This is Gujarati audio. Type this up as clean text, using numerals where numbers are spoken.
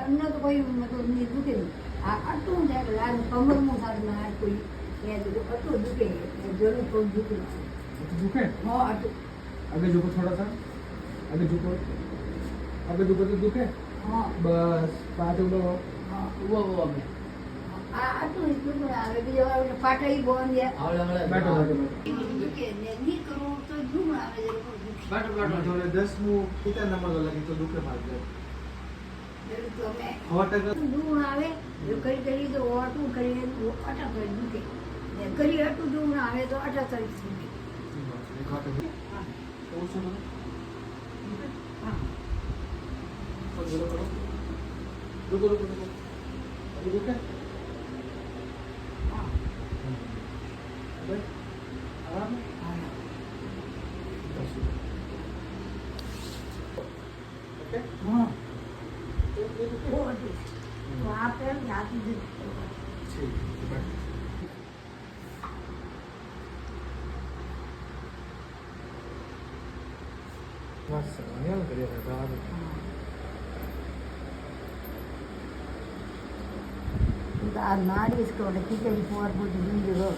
અમને તો કોઈ મતલબ નહીં દુખે નહીં. આ આટલું જાય એટલે આ કમરનું સાધન આ કોઈ આટલું દુખે જરૂર થોડું દુખે दुखे હા આટલું आगे झुको थोड़ा सा आगे झुको तो दुखे હા बस पाँच उठो હા वो अबे આ આટલું દુખે આવે બીજા આવે પાટાઈ બોંધ आवड़े आवड़े बैठो बैठो દુખે ને નહીં કરું તો ધૂમ આવે છે बैठो बैठो थोड़े 10 मुंह कितना नंबर वाला कि तो दुखे मार दे તમે हवा टक ધૂમ આવે કરી કરી તો ઓટું કરીને અટા કરી દુખે ને કરી આટલું ધૂમ આવે તો અટા કરી દુખે खाते हैं હા तो उसे करो હા और जरा करो रुको रुको रुको अभी दुखे હા अबे आराम હા ओके હા ये दुखे બહુ હતું તો આ પેર જાતી જ ठीक बैठ बस नहीं करिए था આ નાડી સ્કોડ ખીચડી પોર બધું બીજું